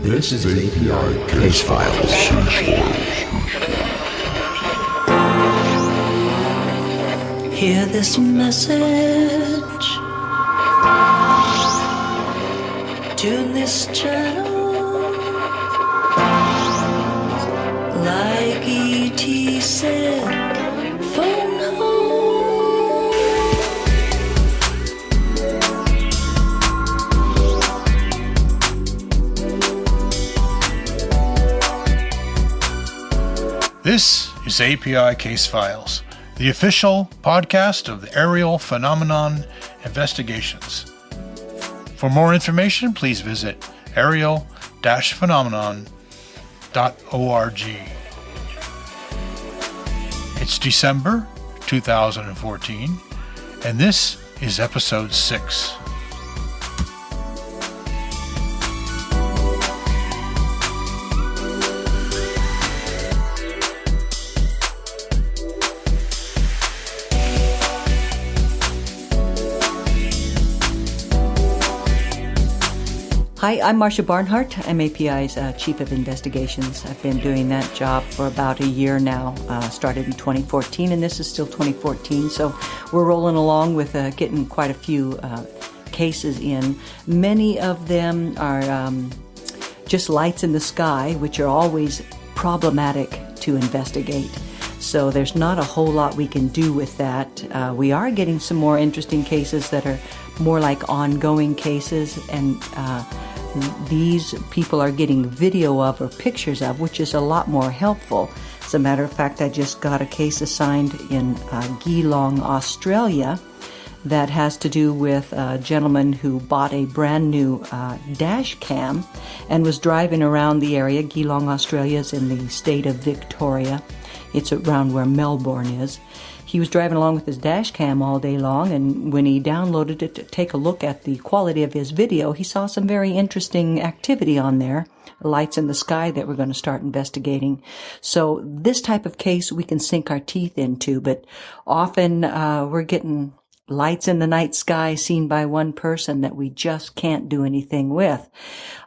This is API Case Files. Hear this message. Tune this channel. Like E.T. said, phone home. This is API Case Files, the official podcast of the Aerial Phenomenon Investigations. For more information, please visit aerial-phenomenon.org. It's December 2014, and this is episode 6. Hi, I'm Marsha Barnhart. I'm API's Chief of Investigations. I've been doing that job for about a year now. Started in 2014, and this is still 2014. So we're rolling along with getting quite a few cases in. Many of them are just lights in the sky, which are always problematic to investigate. So there's not a whole lot we can do with that. We are getting some more interesting cases that are more like ongoing cases, and these people are getting video of or pictures of, which is a lot more helpful. As a matter of fact, I just got a case assigned in Geelong, Australia, that has to do with a gentleman who bought a brand new dash cam and was driving around the area. Geelong, Australia is in the state of Victoria. It's around where Melbourne is. He was driving along with his dash cam all day long, and when he downloaded it to take a look at the quality of his video, he saw some very interesting activity on there, lights in the sky that we're going to start investigating. So this type of case we can sink our teeth into, but often we're getting lights in the night sky seen by one person that we just can't do anything with.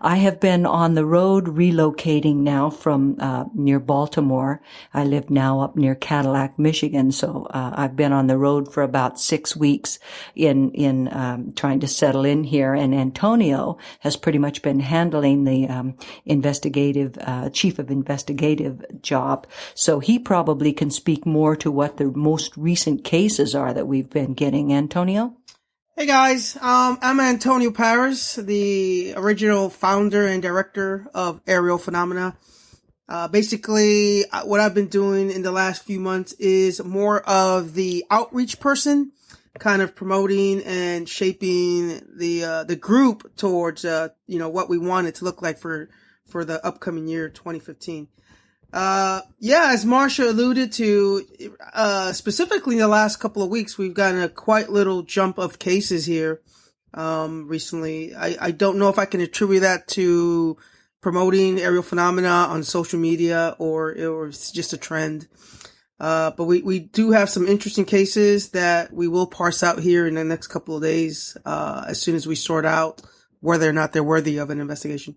I have been on the road relocating now from near Baltimore. I live now up near Cadillac, Michigan, so I've been on the road for about 6 weeks in trying to settle in here, and Antonio has pretty much been handling the investigative chief of investigative job, so he probably can speak more to what the most recent cases are that we've been getting. Antonio? Hey guys, I'm Antonio Paris, the original founder and director of Aerial Phenomena. Basically, what I've been doing in the last few months is more of the outreach person, kind of promoting and shaping the group towards, what we want it to look like for the upcoming year, 2015. As Marsha alluded to, specifically in the last couple of weeks, we've gotten a quite little jump of cases here, recently. I don't know if I can attribute that to promoting aerial phenomena on social media or it's just a trend. But we do have some interesting cases that we will parse out here in the next couple of days, as soon as we sort out whether or not they're worthy of an investigation.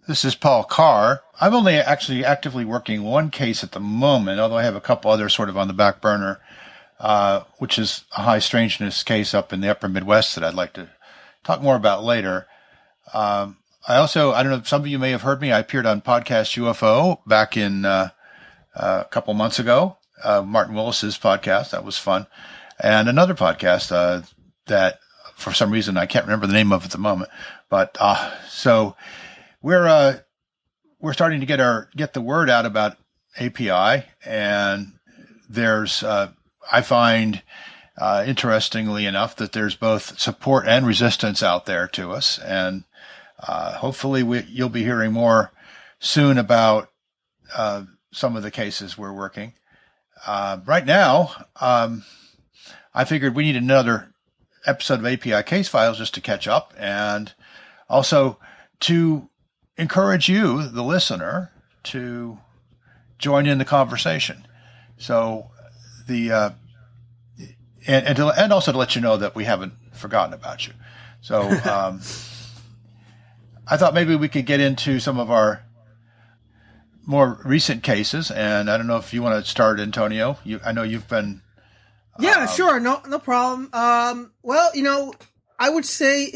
This is Paul Carr. I'm only actually actively working one case at the moment, although I have a couple others sort of on the back burner, which is a high strangeness case up in the upper Midwest that I'd like to talk more about later. I don't know, some of you may have heard me. I appeared on Podcast UFO back in a couple months ago, Martin Willis's podcast. That was fun. And another podcast that for some reason I can't remember the name of at the moment. But so we're starting to get the word out about API, and there's I find interestingly enough that there's both support and resistance out there to us, and hopefully you'll be hearing more soon about some of the cases we're working. Right now, I figured we need another episode of API Case Files just to catch up, and also to encourage you, the listener, to join in the conversation. So and also to let you know that we haven't forgotten about you. So I thought maybe we could get into some of our more recent cases, and I don't know if you want to start, Antonio. I know you've been. Yeah, sure, no problem. Well, I would say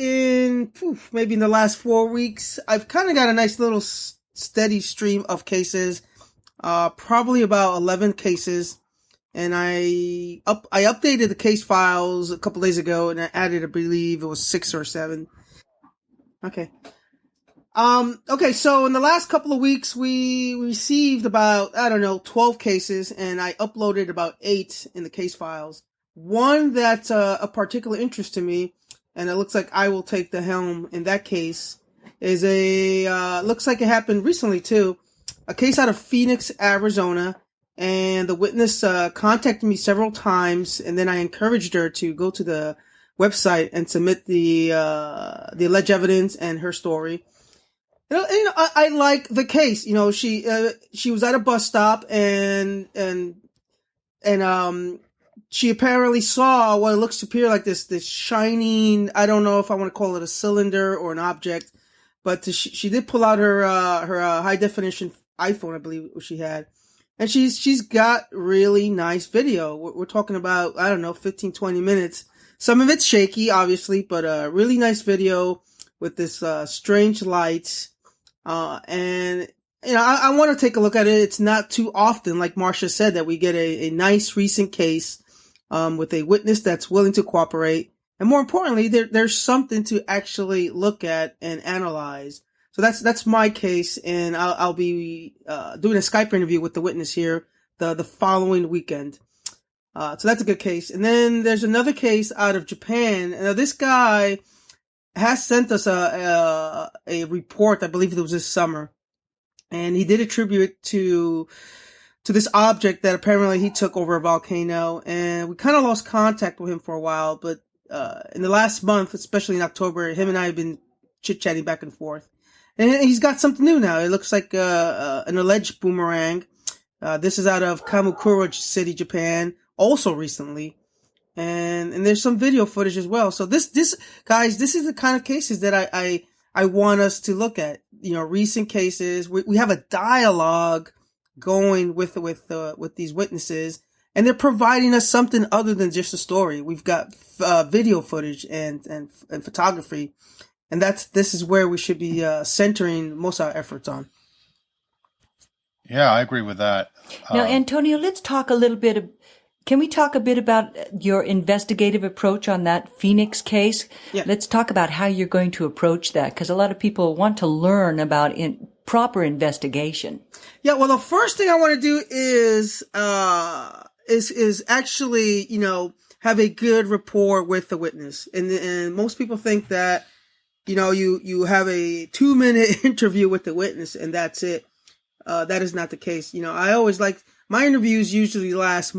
maybe in the last 4 weeks, I've kind of got a nice little steady stream of cases. Probably about 11 cases, and I updated the case files a couple days ago, and I added, I believe it was 6 or 7. Okay. Okay, so in the last couple of weeks, we received about, 12 cases, and I uploaded about 8 in the case files. One that's a particular interest to me, and it looks like I will take the helm in that case, is looks like it happened recently too, a case out of Phoenix, Arizona, and the witness contacted me several times, and then I encouraged her to go to the website and submit the alleged evidence and her story. I like the case. She was at a bus stop and she apparently saw what looks to appear like this shining, I don't know if I want to call it a cylinder or an object, but she did pull out her high definition iPhone, I believe she had. And she's got really nice video. We're talking about, 15, 20 minutes. Some of it's shaky, obviously, but really nice video with this strange light. And I want to take a look at it. It's not too often, like Marsha said, that we get a nice recent case with a witness that's willing to cooperate. And more importantly, there's something to actually look at and analyze. So that's my case, and I'll be doing a Skype interview with the witness here the following weekend. So that's a good case. And then there's another case out of Japan. Now this guy has sent us a report, I believe it was this summer, and he did attribute it to this object that apparently he took over a volcano, and we kind of lost contact with him for a while, but in the last month, especially in October, him and I have been chit-chatting back and forth. And he's got something new now. It looks like an alleged boomerang. This is out of Kamakura City, Japan, also recently. And there's some video footage as well. So this guys, this is the kind of cases that I want us to look at. Recent cases. We have a dialogue going with these witnesses, and they're providing us something other than just a story. We've got video footage and photography. And this is where we should be centering most of our efforts on. Yeah, I agree with that. Now, Antonio, let's talk a little bit. Can we talk a bit about your investigative approach on that Phoenix case? Yeah. Let's talk about how you're going to approach that, because a lot of people want to learn about proper investigation. Yeah, well, the first thing I want to do is actually, have a good rapport with the witness. And most people think that, you have a 2-minute interview with the witness and that's it. That is not the case. I always like, my interviews usually last,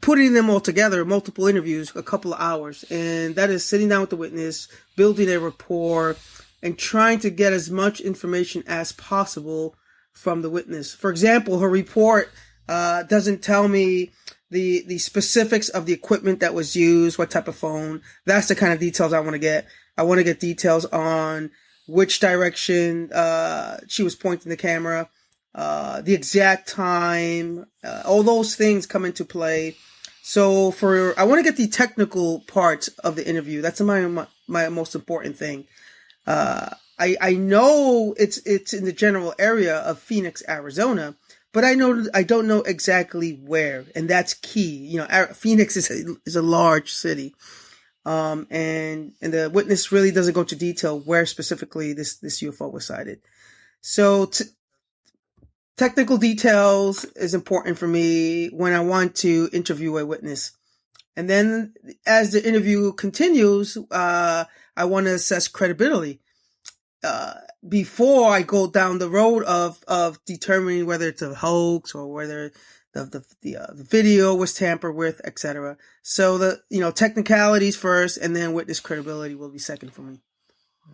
putting them all together, multiple interviews, a couple of hours. And that is sitting down with the witness, building a rapport, and trying to get as much information as possible from the witness. For example, her report doesn't tell me the specifics of the equipment that was used, what type of phone. That's the kind of details I want to get. I want to get details on which direction she was pointing the camera, the exact time, all those things come into play. So I want to get the technical parts of the interview. That's my most important thing. I know it's in the general area of Phoenix, Arizona, but I don't know exactly where, and that's key. Phoenix is a large city, and the witness really doesn't go into detail where specifically this UFO was sighted. So technical details is important for me when I want to interview a witness, and then as the interview continues, I want to assess credibility. Before I go down the road of determining whether it's a hoax or whether the video was tampered with, etc. So the technicalities first, and then witness credibility will be second for me.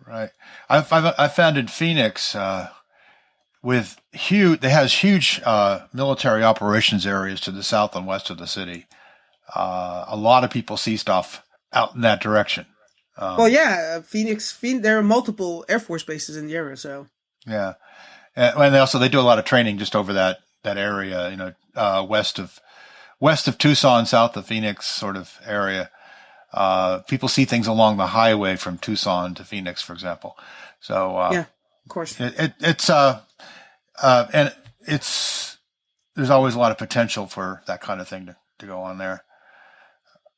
Right. I found in Phoenix they has huge military operations areas to the south and west of the city. A lot of people see stuff out in that direction. Well, yeah, Phoenix, there are multiple Air Force bases in the area, so. Yeah. And they do a lot of training just over that area, west of Tucson, south of Phoenix sort of area. People see things along the highway from Tucson to Phoenix, for example. So, yeah, of course. There's always a lot of potential for that kind of thing to go on there.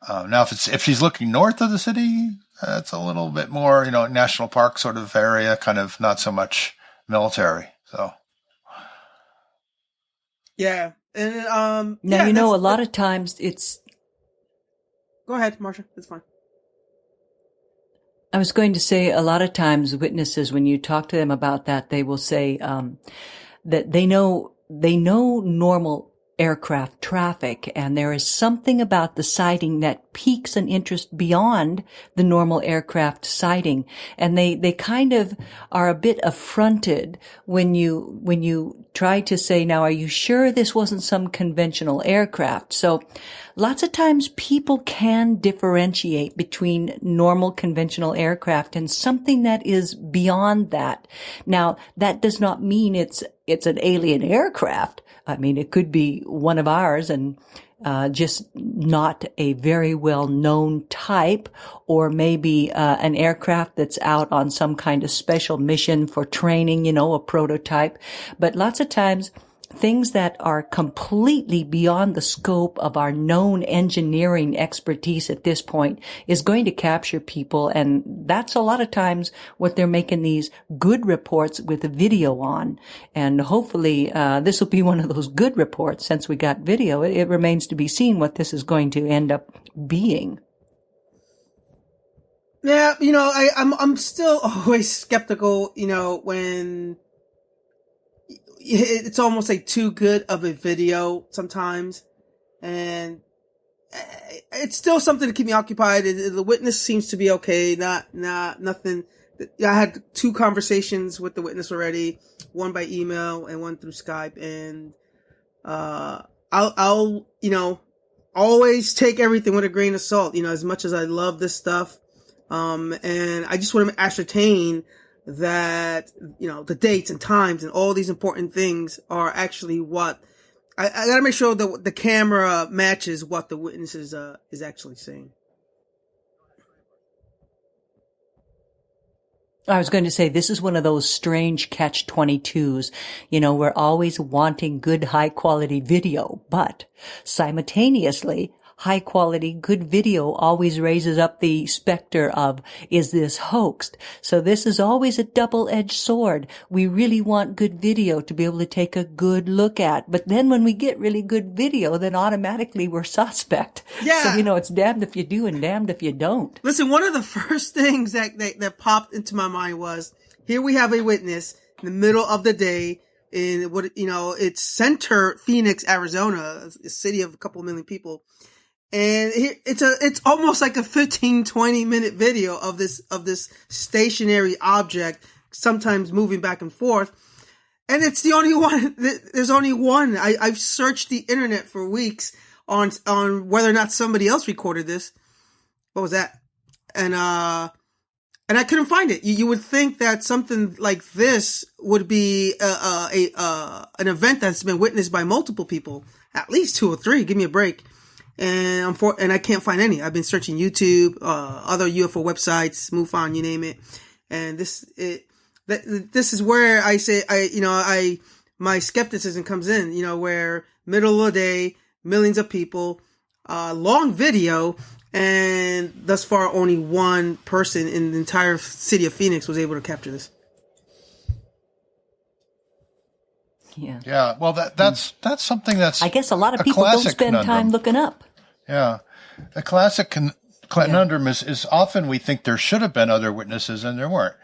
Now, if she's looking north of the city, it's a little bit more, national park sort of area, kind of not so much military. So, yeah, and now a lot of times it's. Go ahead, Marsha. It's fine. I was going to say a lot of times witnesses, when you talk to them about that, they will say that they know normal aircraft traffic, and there is something about the sighting that piques an interest beyond the normal aircraft sighting. And they kind of are a bit affronted when you try to say, now, are you sure this wasn't some conventional aircraft? So lots of times people can differentiate between normal conventional aircraft and something that is beyond that. Now, that does not mean it's an alien aircraft. I mean, it could be one of ours and just not a very well-known type, or maybe an aircraft that's out on some kind of special mission for training, a prototype. But lots of times, things that are completely beyond the scope of our known engineering expertise at this point is going to capture people. And that's a lot of times what they're making these good reports with a video on. And hopefully, this will be one of those good reports since we got video. It remains to be seen what this is going to end up being. Yeah, I'm still always skeptical, when it's almost like too good of a video sometimes, and it's still something to keep me occupied. The witness seems to be okay, nothing. I had 2 conversations with the witness already, one by email and one through Skype, and I'll always take everything with a grain of salt, as much as I love this stuff, and I just want to ascertain that, the dates and times and all these important things are actually what I gotta make sure that the camera matches what the witness is actually saying. I was going to say, this is one of those strange catch-22s. We're always wanting good, high-quality video, but simultaneously, high-quality, good video always raises up the specter of, is this hoaxed? So this is always a double-edged sword. We really want good video to be able to take a good look at. But then when we get really good video, then automatically we're suspect. Yeah. So, it's damned if you do and damned if you don't. Listen, one of the first things that popped into my mind was, here we have a witness in the middle of the day in it's center Phoenix, Arizona, a city of a couple million people. And it's almost like a 15-20 minute video of this stationary object, sometimes moving back and forth. And it's the only one, there's only one. I've searched the internet for weeks on whether or not somebody else recorded this. What was that? And I couldn't find it. You would think that something like this would be an event that's been witnessed by multiple people, at least 2 or 3. Give me a break. And I can't find any. I've been searching YouTube, other UFO websites, MUFON, you name it. And this is where I say, my skepticism comes in, where middle of the day, millions of people, long video, and thus far only one person in the entire city of Phoenix was able to capture this. Yeah. Yeah. Well, that's something that's, I guess a lot of people don't spend time looking up. Yeah. A classic conundrum is often we think there should have been other witnesses and there weren't.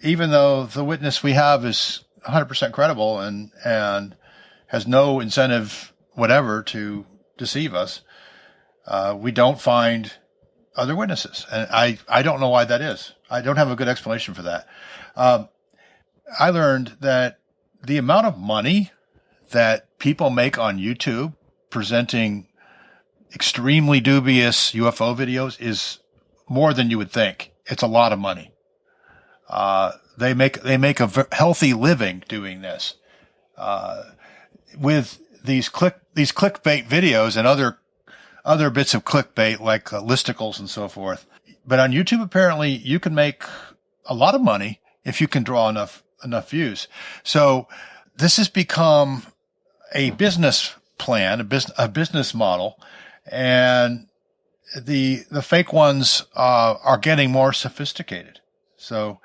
Even though the witness we have is 100% credible and has no incentive whatever to deceive us, we don't find other witnesses. And I don't know why that is. I don't have a good explanation for that. I learned that the amount of money that people make on YouTube presenting extremely dubious UFO videos is more than you would think. It's a lot of money. They make a healthy living doing this. With these clickbait videos and other bits of clickbait like listicles and so forth. But on YouTube, apparently you can make a lot of money if you can draw enough views. So this has become a business plan, a business model, and the fake ones are getting more sophisticated. So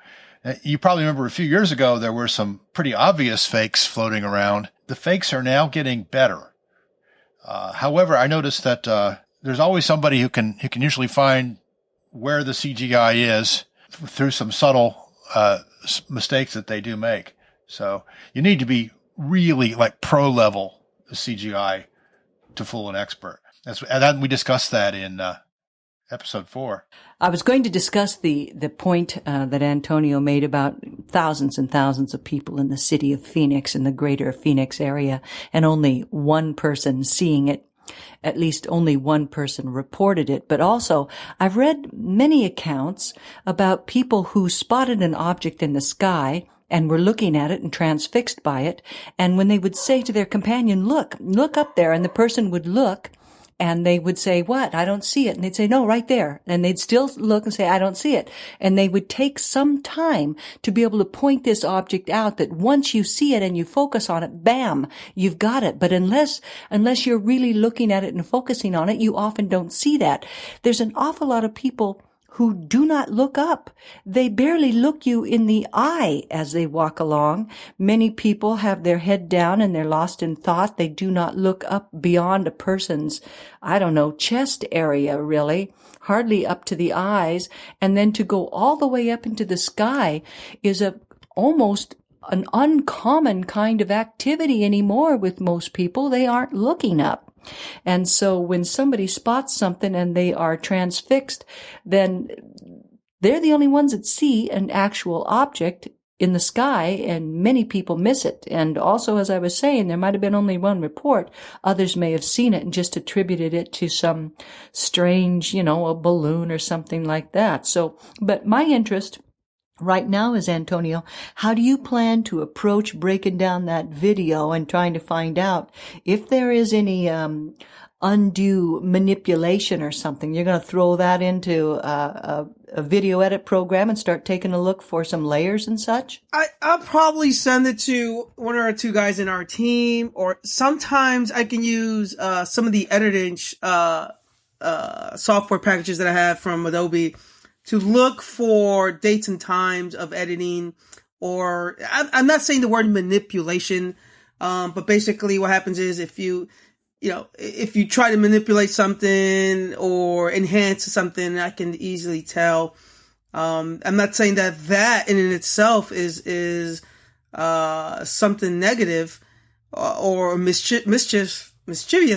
you probably remember a few years ago there were some pretty obvious fakes floating around. The fakes are now getting better. However, I noticed that there's always somebody who can usually find where the CGI is through some subtle mistakes that they do make. So you need to be really like pro level CGI to fool an expert. And we discussed that in episode 4. I was going to discuss the point that Antonio made about thousands and thousands of people in the city of Phoenix, in the greater Phoenix area, and only one person seeing it. At least only one person reported it. But also, I've read many accounts about people who spotted an object in the sky and were looking at it and transfixed by it. And when they would say to their companion, look up there, and the person would look, and they would say, what? I don't see it. And they'd say, no, right there. And they'd still look and say, I don't see it. And they would take some time to be able to point this object out, that once you see it and you focus on it, bam, you've got it. But unless you're really looking at it and focusing on it, you often don't see that. There's an awful lot of people who do not look up. They barely look you in the eye as they walk along. Many people have their head down and they're lost in thought. They do not look up beyond a person's, chest area, really, hardly up to the eyes. And then to go all the way up into the sky is almost an uncommon kind of activity anymore with most people. They aren't looking up. And so when somebody spots something and they are transfixed, then they're the only ones that see an actual object in the sky, and many people miss it. And also, as I was saying, there might have been only one report. Others may have seen it and just attributed it to some strange, a balloon or something like that. So, but my interest right now is, Antonio, how do you plan to approach breaking down that video and trying to find out if there is any undue manipulation or something? You're going to throw that into a video edit program and start taking a look for some layers and such? I'll probably send it to one or two guys in our team, or sometimes I can use some of the editing software packages that I have from Adobe to look for dates and times of editing. Or I'm not saying the word manipulation, but basically what happens is if you try to manipulate something or enhance something, I can easily tell. I'm not saying that in itself is something negative or mischievous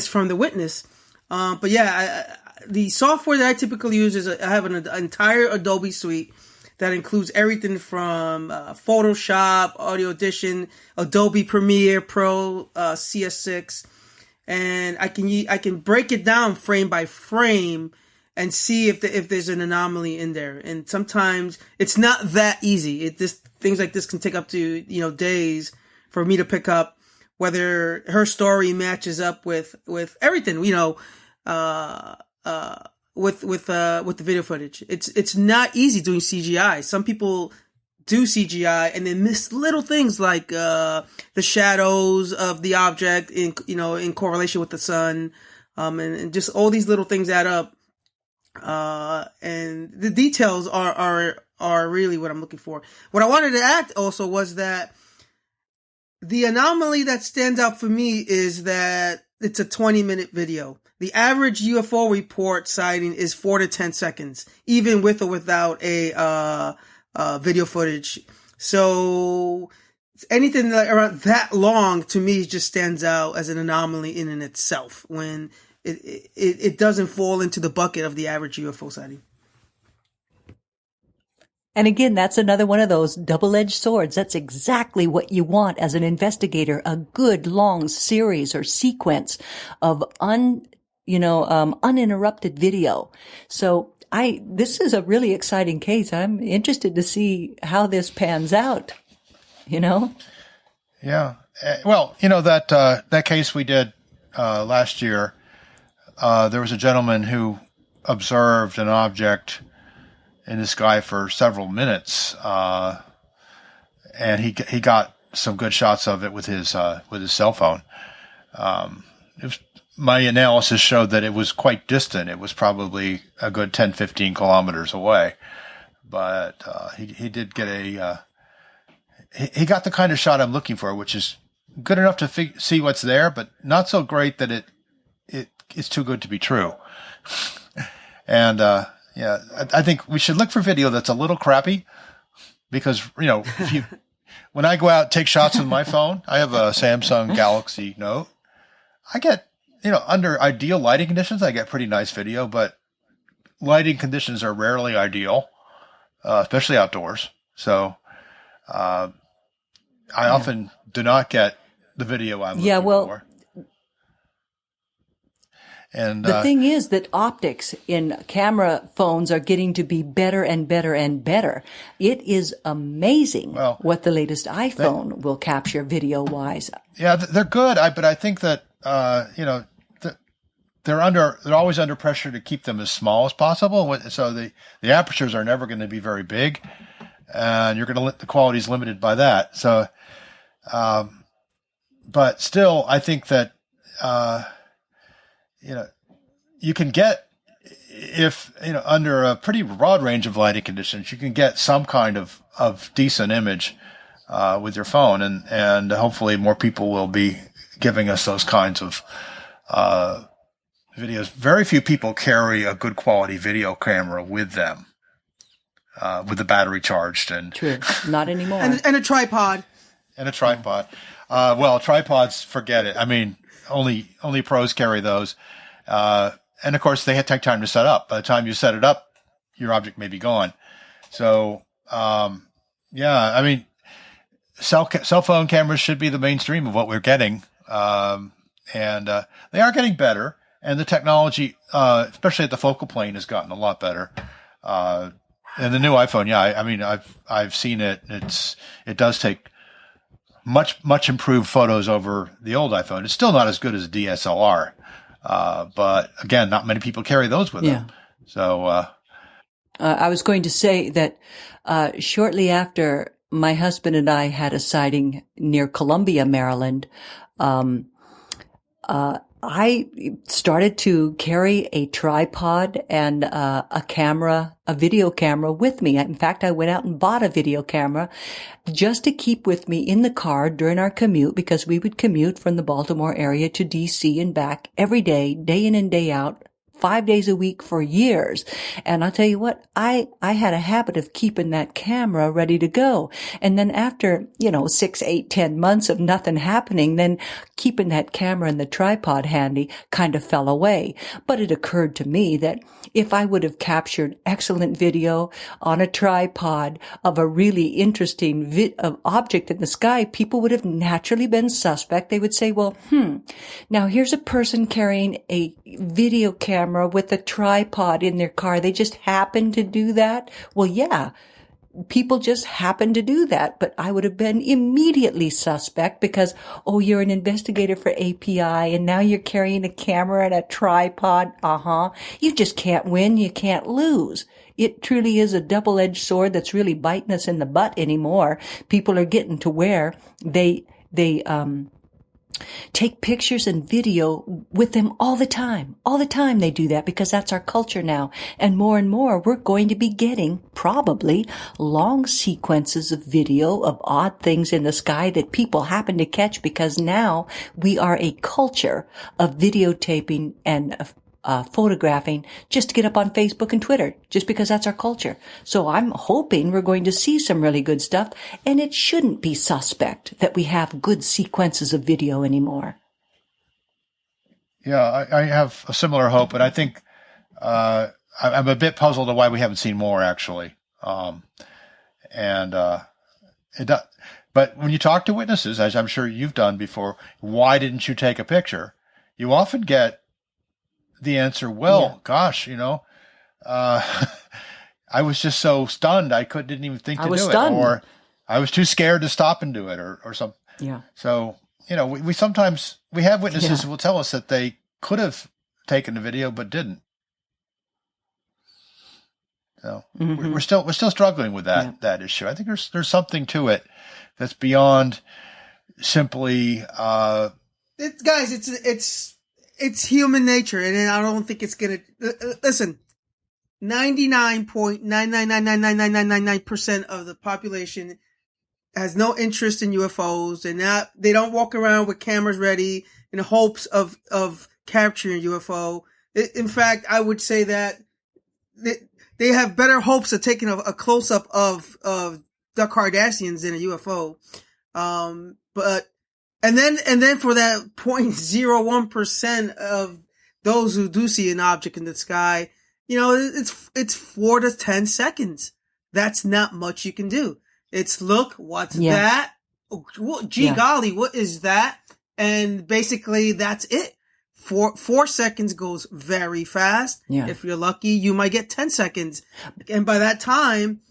from the witness. But yeah, the software that I typically use is I have an entire Adobe suite that includes everything from Photoshop, Audio Edition, Adobe Premiere Pro, CS6, and I can break it down frame by frame and see if there's an anomaly in there. And sometimes it's not that easy. Things like this can take up to days for me to pick up whether her story matches up with everything. With the video footage. It's not easy doing CGI. Some people do CGI and then miss little things like the shadows of the object in correlation with the sun, and just all these little things add up. And the details are really what I'm looking for. What I wanted to add also was that the anomaly that stands out for me is that it's a 20-minute video. The average UFO report sighting is 4 to 10 seconds, even with or without a video footage. So anything like around that long to me just stands out as an anomaly in and itself when it doesn't fall into the bucket of the average UFO sighting. And again, that's another one of those double-edged swords. That's exactly what you want as an investigator, a good long series or sequence of uninterrupted video. So this is a really exciting case. I'm interested to see how this pans out, you know? Yeah. Well, that case we did last year, there was a gentleman who observed an object in the sky for several minutes, and he got some good shots of it with his cell phone. My analysis showed that it was quite distant. It was probably a good 10, 15 kilometers away, but he did get he got the kind of shot I'm looking for, which is good enough to see what's there, but not so great that it's too good to be true. And I think we should look for video that's a little crappy, because when I go out and take shots with my phone, I have a Samsung Galaxy Note. I get under ideal lighting conditions, I get pretty nice video, but lighting conditions are rarely ideal, especially outdoors. So I often do not get the video I'm looking for. And the thing is that optics in camera phones are getting to be better and better and better. It is amazing what the latest iPhone will capture video-wise. Yeah, they're good, but I think that they're always under pressure to keep them as small as possible. So the apertures are never going to be very big, and the quality is limited by that. So, but still, I think that you can get, under a pretty broad range of lighting conditions, you can get some kind of decent image with your phone, and hopefully more people will be giving us those kinds of videos. Very few people carry a good quality video camera with them, with the battery charged. And true, not anymore. and a tripod. And a tripod. Tripods, forget it. I mean, only pros carry those. And of course, they take time to set up. By the time you set it up, your object may be gone. So, I mean, cell phone cameras should be the mainstream of what we're getting. And they are getting better. And the technology, especially at the focal plane, has gotten a lot better. And the new iPhone, I mean, I've seen it. It does take much improved photos over the old iPhone. It's still not as good as a DSLR. But again, not many people carry those with them. So, I was going to say that, shortly after my husband and I had a sighting near Columbia, Maryland, I started to carry a tripod and a video camera with me. In fact, I went out and bought a video camera just to keep with me in the car during our commute, because we would commute from the Baltimore area to DC and back every day, day in and day out, 5 days a week for years. And I'll tell you what, I had a habit of keeping that camera ready to go. And then after, 6, 8, 10 months of nothing happening, then keeping that camera and the tripod handy kind of fell away. But it occurred to me that if I would have captured excellent video on a tripod of a really interesting object in the sky, people would have naturally been suspect. They would say, well, now here's a person carrying a video camera with a tripod in their car. They just happen to do that. Well, yeah, people just happen to do that, but I would have been immediately suspect because, you're an investigator for API and now you're carrying a camera and a tripod. You just can't win. You can't lose. It truly is a double-edged sword that's really biting us in the butt anymore. People are getting to where they take pictures and video with them all the time. All the time they do that because that's our culture now. And more, we're going to be getting probably long sequences of video of odd things in the sky that people happen to catch, because now we are a culture of videotaping and photographing just to get up on Facebook and Twitter, just because that's our culture. So I'm hoping we're going to see some really good stuff, and it shouldn't be suspect that we have good sequences of video anymore. Yeah, I have a similar hope, and I think I'm a bit puzzled at why we haven't seen more, actually. But when you talk to witnesses, as I'm sure you've done before, why didn't you take a picture? You often get the answer, gosh, I was just so stunned. Didn't even think to do stunned. it, or I was too scared to stop and do it, or something. Yeah. So, we sometimes, we have witnesses who will tell us that they could have taken the video, but didn't. So we're still struggling with that issue. I think there's something to it that's beyond simply, it's human nature. And I don't think it's going to, listen, 99.9999999% of the population has no interest in UFOs, and they don't walk around with cameras ready in hopes of capturing a UFO. In fact, I would say that they have better hopes of taking a close up of the Kardashians than a UFO. And then for that 0.01% of those who do see an object in the sky, it's 4 to 10 seconds. That's not much you can do. It's look, what's that? Oh, golly, what is that? And basically that's it. 4 seconds goes very fast. Yeah. If you're lucky, you might get 10 seconds. And by that time,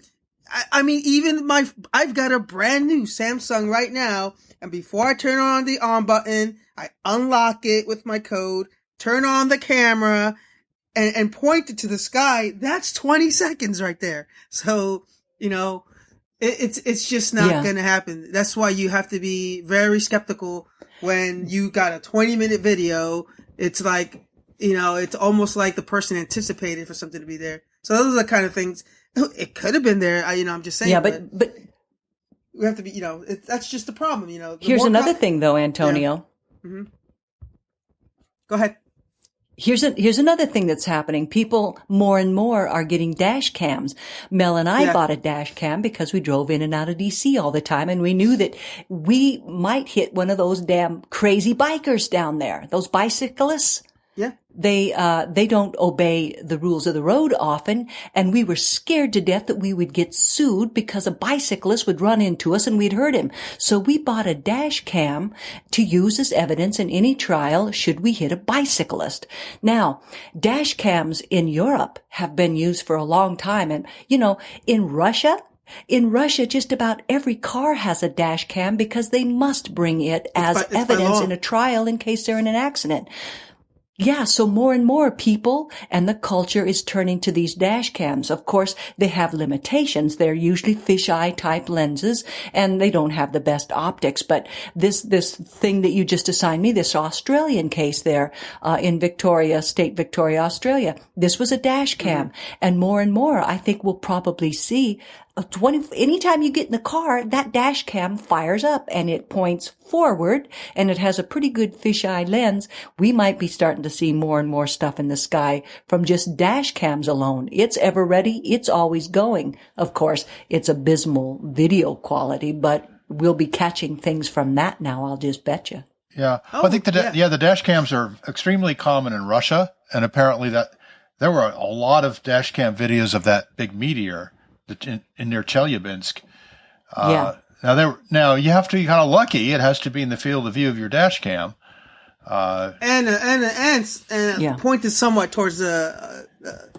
I mean, I've got a brand new Samsung right now. And before I turn on the on button, I unlock it with my code, turn on the camera, and point it to the sky. That's 20 seconds right there. So, it's just not going to happen. That's why you have to be very skeptical when you got a 20-minute video. It's like, it's almost like the person anticipated for something to be there. So those are the kind of things. It could have been there. I'm just saying. Yeah, but we have to be, that's just the problem. Here's another thing, though, Antonio. Yeah. Mm-hmm. Go ahead. Here's another thing that's happening. People more and more are getting dash cams. Mel and I bought a dash cam because we drove in and out of DC all the time, and we knew that we might hit one of those damn crazy bikers down there, those bicyclists. Yeah. They don't obey the rules of the road often, and we were scared to death that we would get sued because a bicyclist would run into us and we'd hurt him. So we bought a dash cam to use as evidence in any trial should we hit a bicyclist. Now, dash cams in Europe have been used for a long time, and in Russia, just about every car has a dash cam because they must bring it as evidence in a trial in case they're in an accident. Yeah, so more and more people and the culture is turning to these dash cams. Of course, they have limitations. They're usually fisheye type lenses, and they don't have the best optics. But this thing that you just assigned me, this Australian case there, in Victoria, Australia, this was a dash cam. And more, I think we'll probably see anytime you get in the car, that dash cam fires up and it points forward, and it has a pretty good fisheye lens. We might be starting to see more and more stuff in the sky from just dash cams alone. It's ever ready. It's always going. Of course, it's abysmal video quality, but we'll be catching things from that now. I'll just bet you. Yeah. I think the dash cams are extremely common in Russia, and apparently that there were a lot of dash cam videos of that big meteor in near Chelyabinsk. Now you have to be kind of lucky. It has to be in the field of view of your dash cam. And pointed somewhat towards the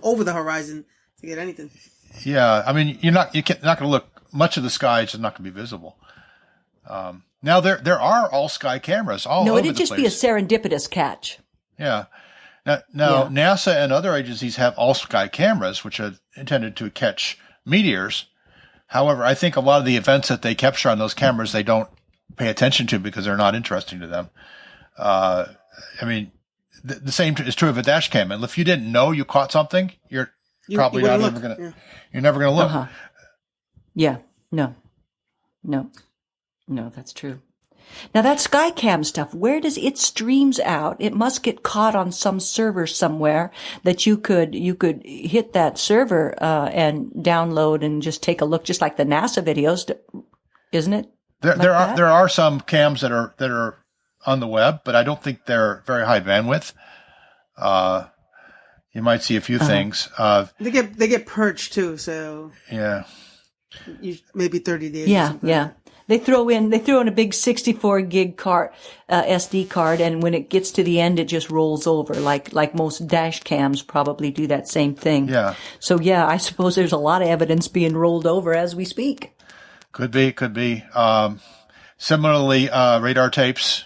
over the horizon to get anything. Yeah, I mean you're not going to look much of the sky. It's not going to be visible. Now there are all sky cameras all over the place. No, it'd just be a serendipitous catch. Yeah. Now NASA and other agencies have all sky cameras, which are intended to catch meteors. However, I think a lot of the events that they capture on those cameras, they don't pay attention to because they're not interesting to them. I mean, the same is true of a dash cam. And if you didn't know you caught something, you're probably not ever going to, you're never going to look. Uh-huh. Yeah. No, that's true. Now that Skycam stuff, where does it streams out? It must get caught on some server somewhere that you could hit that server and download and just take a look, just like the NASA videos, isn't it? There are some cams that are on the web, but I don't think they're very high bandwidth. You might see a few things. They get purged too, so yeah. maybe 30 days. Or Yeah, something yeah. like that. They throw in a big 64 gig card, SD card, and when it gets to the end, it just rolls over, like most dash cams probably do that same thing. Yeah. So yeah, I suppose there's a lot of evidence being rolled over as we speak. Could be. Similarly, radar tapes,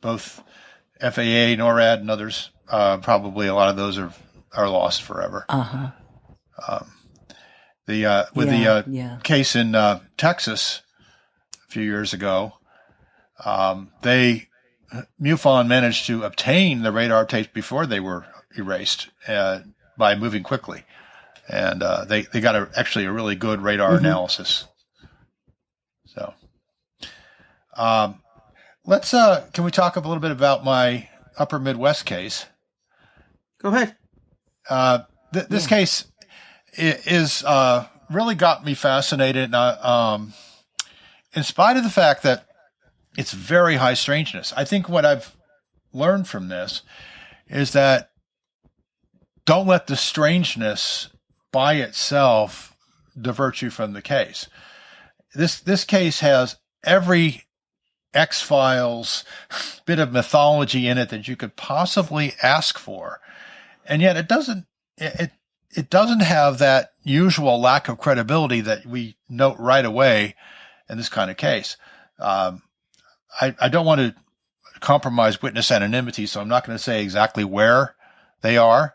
both FAA, NORAD, and others, probably a lot of those are lost forever. The case in Texas a few years ago, MUFON managed to obtain the radar tapes before they were erased by moving quickly, and they got actually a really good radar analysis. So, let's can we talk a little bit about my Upper Midwest case? Go ahead. This case is really got me fascinated. In spite of the fact that it's very high strangeness, I think what I've learned from this is that don't let the strangeness by itself divert you from the case. This case has every X-Files bit of mythology in it that you could possibly ask for, and yet it doesn't have that usual lack of credibility that we note right away in this kind of case. I don't want to compromise witness anonymity, so I'm not going to say exactly where they are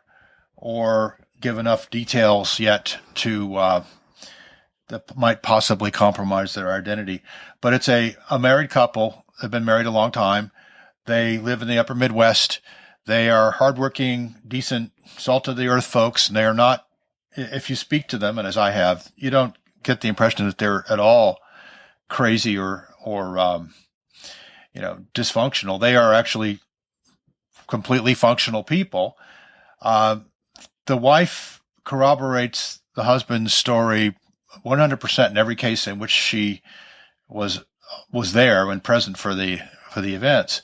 or give enough details yet to that might possibly compromise their identity. But it's a married couple. They've been married a long time. They live in the Upper Midwest. They are hardworking, decent, salt-of-the-earth folks, and they are not, if you speak to them, and as I have, you don't get the impression that they're at all crazy or dysfunctional. They are actually completely functional people. The wife corroborates the husband's story 100% in every case in which she was there and present for the events.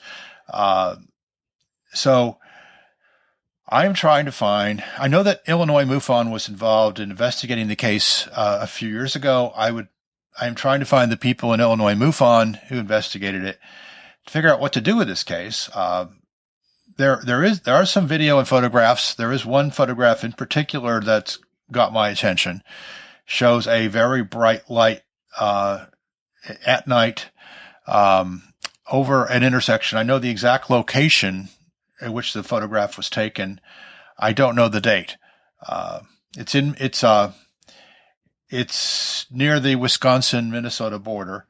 So I am trying to find. I know that Illinois MUFON was involved in investigating the case a few years ago. I am trying to find the people in Illinois MUFON who investigated it to figure out what to do with this case. There are some video and photographs. There is one photograph in particular that's got my attention. Shows a very bright light at night over an intersection. I know the exact location at which the photograph was taken. I don't know the date. It's near the Wisconsin-Minnesota border.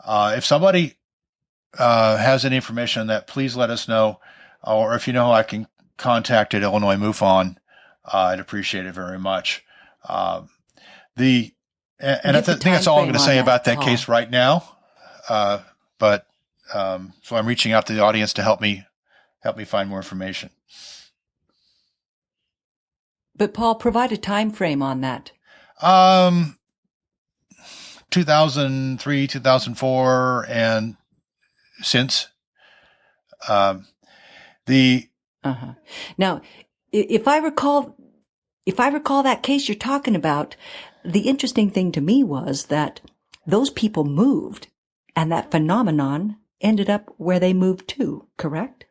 If somebody has any information on that, please let us know. Or if you know, I can contact at Illinois MUFON. I'd appreciate it very much. I think that's all I'm going to say about that case right now. So I'm reaching out to the audience to help me find more information. But Paul, provide a time frame on that. 2003, 2004, and since. Now, if I recall that case you're talking about, the interesting thing to me was that those people moved, and that phenomenon ended up where they moved to, correct?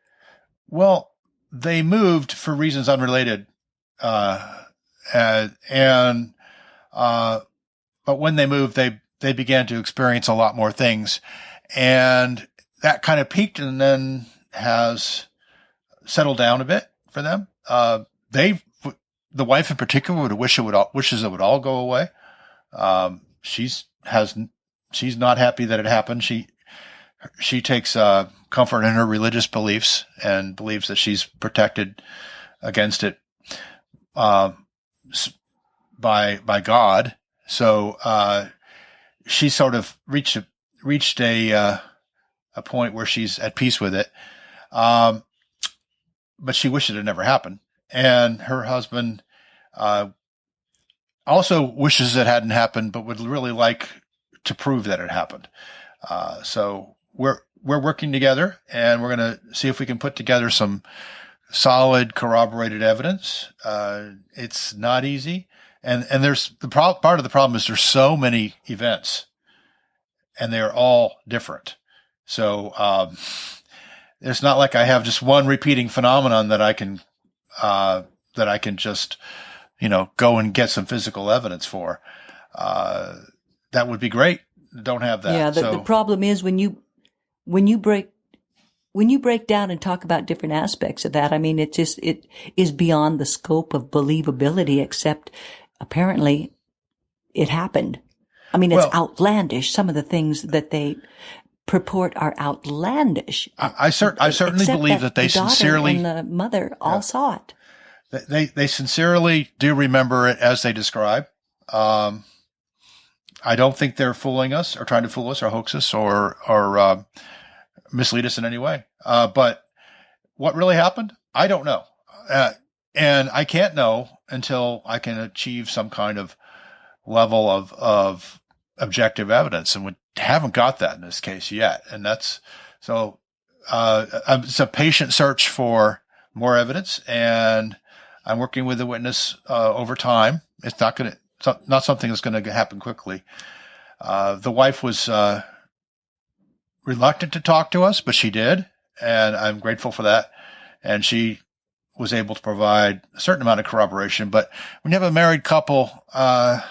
Well, they moved for reasons unrelated, but when they moved, they began to experience a lot more things, and that kind of peaked and then has settled down a bit for them. The wife in particular wishes it would all go away. She's not happy that it happened. She takes comfort in her religious beliefs and believes that she's protected against it by God. So she sort of reached a point where she's at peace with it. But she wishes it had never happened. And her husband also wishes it hadn't happened, but would really like to prove that it happened. So we're working together, and we're going to see if we can put together some solid corroborated evidence. It's not easy. And there's part of the problem is there's so many events and they're all different. So, it's not like I have just one repeating phenomenon that I can just, go and get some physical evidence for. That would be great. Don't have that. Yeah. The problem is when you break down and talk about different aspects of that, I mean, it is beyond the scope of believability, except apparently it happened. I mean, it's outlandish. Some of the things that they purport are outlandish. I certainly believe that they sincerely, and the mother all saw it. They sincerely do remember it as they describe. I don't think they're fooling us or trying to fool us or hoax us or mislead us in any way. But what really happened, I don't know. And I can't know until I can achieve some kind of level of objective evidence. And we haven't got that in this case yet. And it's a patient search for more evidence, and I'm working with the witness over time. It's not something that's going to happen quickly. The wife was reluctant to talk to us, but she did, and I'm grateful for that. And she was able to provide a certain amount of corroboration. But when you have a married couple, I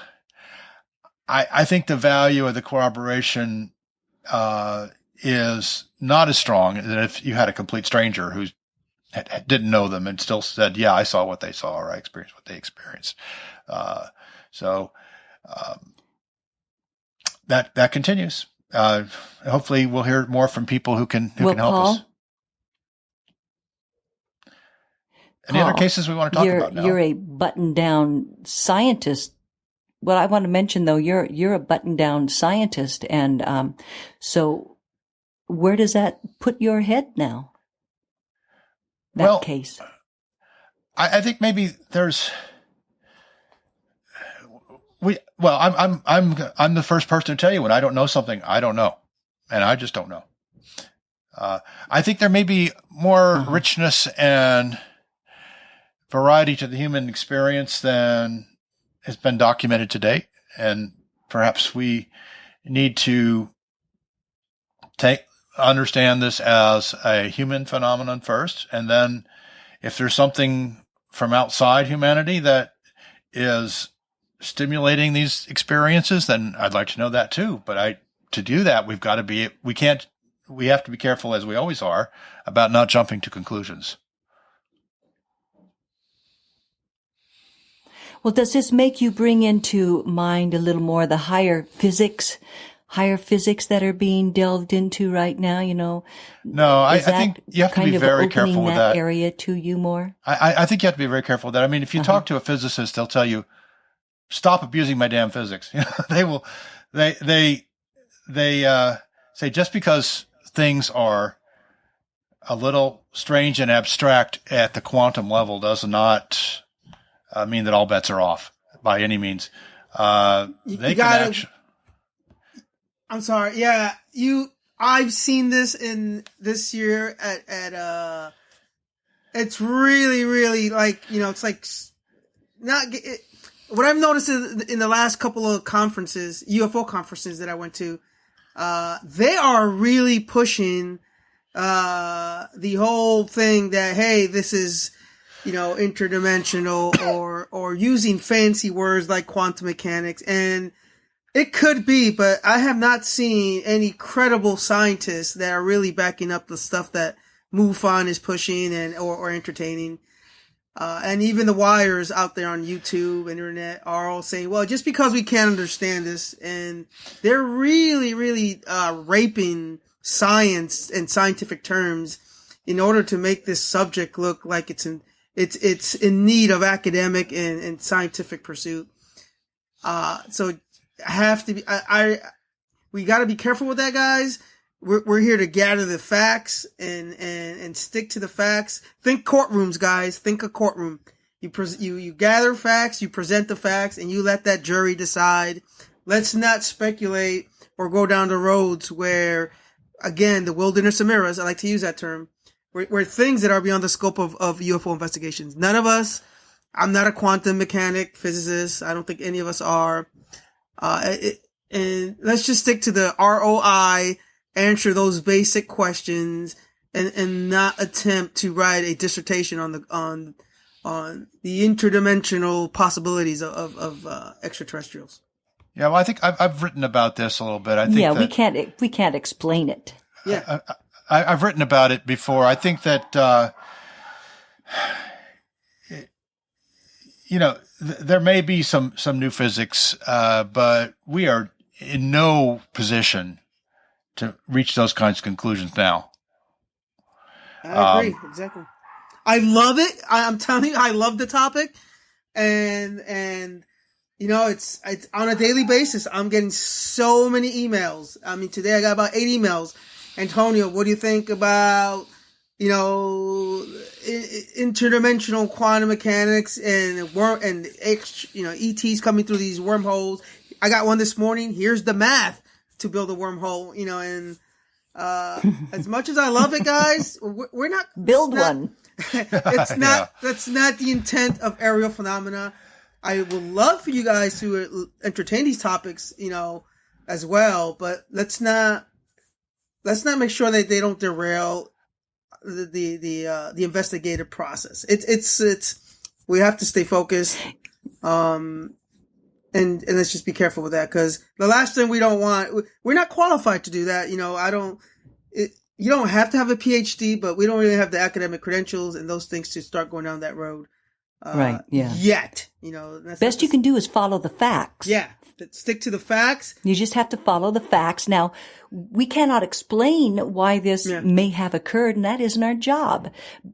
think the value of the corroboration is not as strong as if you had a complete stranger who didn't know them and still said, yeah, I saw what they saw, or I experienced what they experienced. That continues. Hopefully we'll hear more from people who can help Paul, us. Any other cases we want to talk about now? You're a button-down scientist. Well, I want to mention though, you're a button-down scientist, and so where does that put your head now? That case. I think maybe there's. I'm the first person to tell you when I don't know something, I don't know, and I just don't know. I think there may be more richness and variety to the human experience than has been documented to date. And perhaps we need to understand this as a human phenomenon first. And then if there's something from outside humanity that is stimulating these experiences, then I'd like to know that too. But to do that, we have to be careful, as we always are, about not jumping to conclusions. Well, does this make you bring into mind a little more the higher physics that are being delved into right now? No, I think you have to be very careful with that area to you more. I think you have to be very careful with that. I mean, if you talk to a physicist, they'll tell you, "Stop abusing my damn physics." They will. They say just because things are a little strange and abstract at the quantum level does not mean that all bets are off by any means. I'm sorry. Yeah, I've seen this in this year at it's really, really it's like what I've noticed in the last couple of conferences, UFO conferences that I went to, they are really pushing the whole thing that, hey, this is, interdimensional or using fancy words like quantum mechanics. And it could be, but I have not seen any credible scientists that are really backing up the stuff that MUFON is pushing or entertaining. And even the wires out there on YouTube, internet are all saying, well, just because we can't understand this, and they're really, really, raping science and scientific terms in order to make this subject look like it's in need of academic and scientific pursuit. So have to be, we gotta be careful with that, guys. We're here to gather the facts and stick to the facts. Think courtrooms, guys. Think a courtroom. You gather facts, you present the facts, and you let that jury decide. Let's not speculate or go down the roads where, again, the wilderness of mirrors, I like to use that term, where things that are beyond the scope of UFO investigations. None of us, I'm not a quantum mechanic physicist. I don't think any of us are. And let's just stick to the ROI, answer those basic questions, and not attempt to write a dissertation on the interdimensional possibilities of extraterrestrials. Yeah, well, I think I've written about this a little bit. I think we can't explain it. Yeah, I've written about it before. I think that there may be some new physics, but we are in no position to reach those kinds of conclusions now. I agree. Exactly. I love it. I'm telling you, I love the topic. And it's on a daily basis. I'm getting so many emails. I mean, today I got about 8 emails. Antonio, what do you think about, interdimensional quantum mechanics and ETs coming through these wormholes? I got one this morning. Here's the math to build a wormhole, and as much as I love it, guys, we're not build one. It's not. That's not the intent of aerial phenomena. I would love for you guys to entertain these topics, as well. But let's not make sure that they don't derail the investigative process. It's we have to stay focused. And let's just be careful with that, because the last thing we don't want, we're not qualified to do that. You don't have to have a PhD, but we don't really have the academic credentials and those things to start going down that road. Right. Yeah. Yet, best you can do is follow the facts. Yeah. Stick to the facts. You just have to follow the facts. Now, we cannot explain why this may have occurred, and that isn't our job.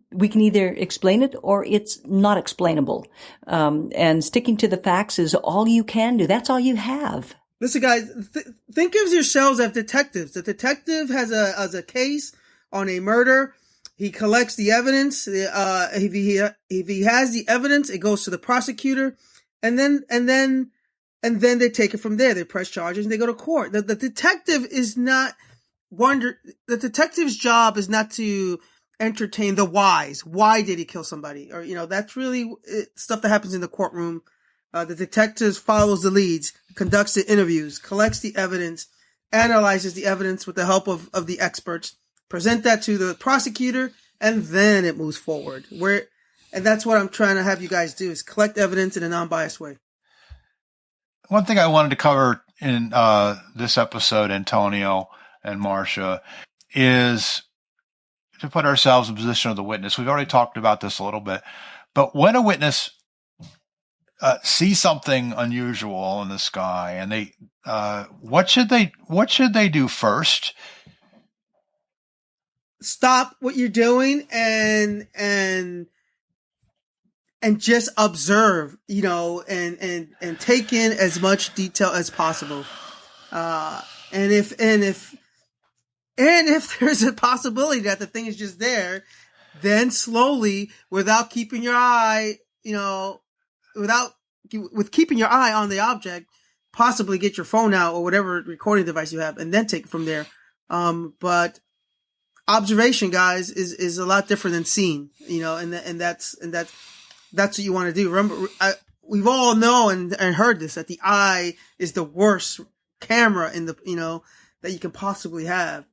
We can either explain it or it's not explainable. And sticking to the facts is all you can do. That's all you have. Listen, guys, think of yourselves as detectives. The detective has a case on a murder. He collects the evidence. If he has the evidence, it goes to the prosecutor, and then they take it from there. They press charges and they go to court. The detective is not the detective's job is not to entertain the whys. Why did he kill somebody? Or, that's really stuff that happens in the courtroom. The detective follows the leads, conducts the interviews, collects the evidence, analyzes the evidence with the help of the experts, present that to the prosecutor, and then it moves forward. And that's what I'm trying to have you guys do, is collect evidence in a non-biased way. One thing I wanted to cover in this episode, Antonio and Marsha, is to put ourselves in the position of the witness. We've already talked about this a little bit, but when a witness sees something unusual in the sky, and they what should they do first? Stop what you're doing and just observe, and take in as much detail as possible. And if there's a possibility that the thing is just there, then slowly, without keeping your eye, with keeping your eye on the object, possibly get your phone out or whatever recording device you have, and then take it from there. But observation, guys, is a lot different than seeing, and that's what you want to do. Remember, we've all known and heard this, that the eye is the worst camera in the, that you can possibly have.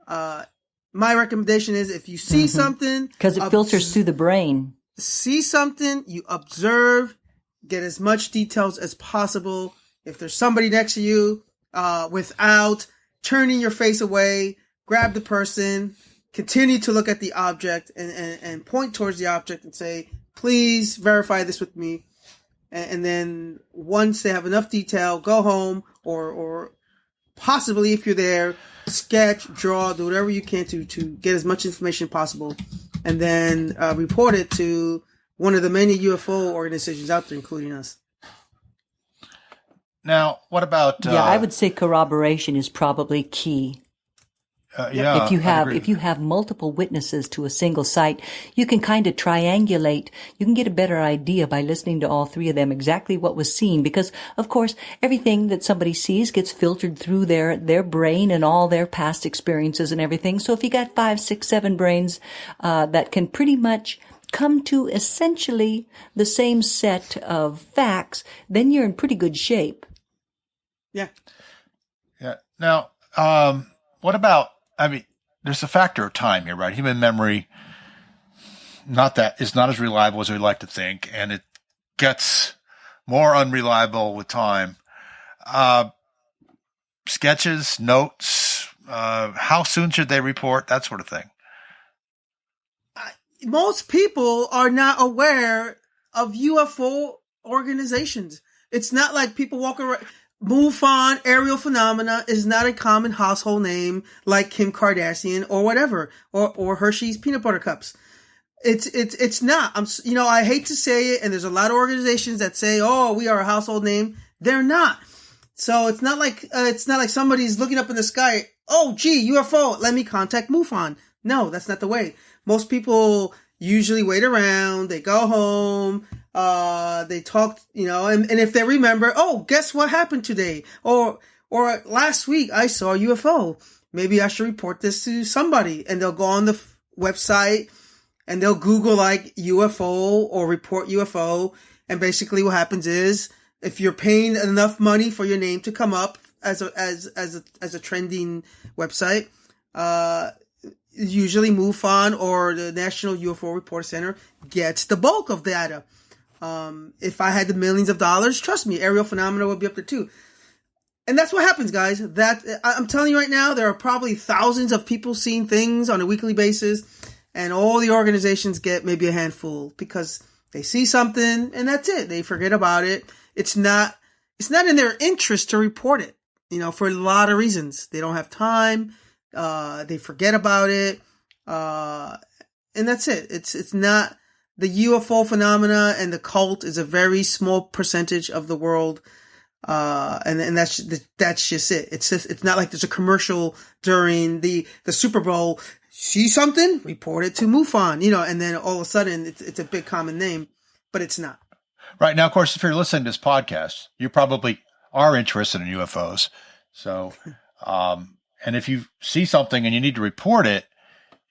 My recommendation is, if you see something, because it filters through the brain. See something, you observe, get as much details as possible. If there's somebody next to you, without turning your face away, grab the person, continue to look at the object and point towards the object and say, please verify this with me. And then once they have enough detail, go home, or possibly, if you're there, sketch, draw, do whatever you can to get as much information possible, and then report it to one of the many UFO organizations out there, including us. Now, what about... I would say corroboration is probably key. If you have multiple witnesses to a single site, you can kind of triangulate. You can get a better idea by listening to all three of them exactly what was seen, because of course everything that somebody sees gets filtered through their brain and all their past experiences and everything. So if you got 5, 6, 7 brains that can pretty much come to essentially the same set of facts, then you're in pretty good shape. Yeah. Yeah. Now, what about, there's a factor of time here, right? Human memory, is not as reliable as we like to think, and it gets more unreliable with time. Sketches, notes, how soon should they report? That sort of thing. Most people are not aware of UFO organizations. It's not like people walk around. MUFON, aerial phenomena, is not a common household name like Kim Kardashian or whatever, or Hershey's peanut butter cups. It's not. I hate to say it, and there's a lot of organizations that say, "Oh, we are a household name." They're not. So it's not like somebody's looking up in the sky. Oh, gee, UFO. Let me contact MUFON. No, that's not the way. Most people usually wait around. They go home. They talk, and if they remember, oh, guess what happened today? Or last week I saw a UFO. Maybe I should report this to somebody. And they'll go on the website and they'll Google like UFO or report UFO. And basically what happens is, if you're paying enough money for your name to come up as a trending website, usually MUFON or the National UFO Report Center gets the bulk of data. If I had the millions of dollars, trust me, aerial phenomena would be up there too. And that's what happens, guys. That I'm telling you right now, there are probably thousands of people seeing things on a weekly basis, and all the organizations get maybe a handful because they see something and that's it. They forget about it. It's not in their interest to report it, for a lot of reasons. They don't have time. They forget about it. And that's it. It's not. The UFO phenomena and the cult is a very small percentage of the world. And that's just it. It's not like there's a commercial during the Super Bowl. See something? Report it to MUFON, and then all of a sudden it's a big common name, but it's not. Right. Now, of course, if you're listening to this podcast, you probably are interested in UFOs. So, and if you see something and you need to report it,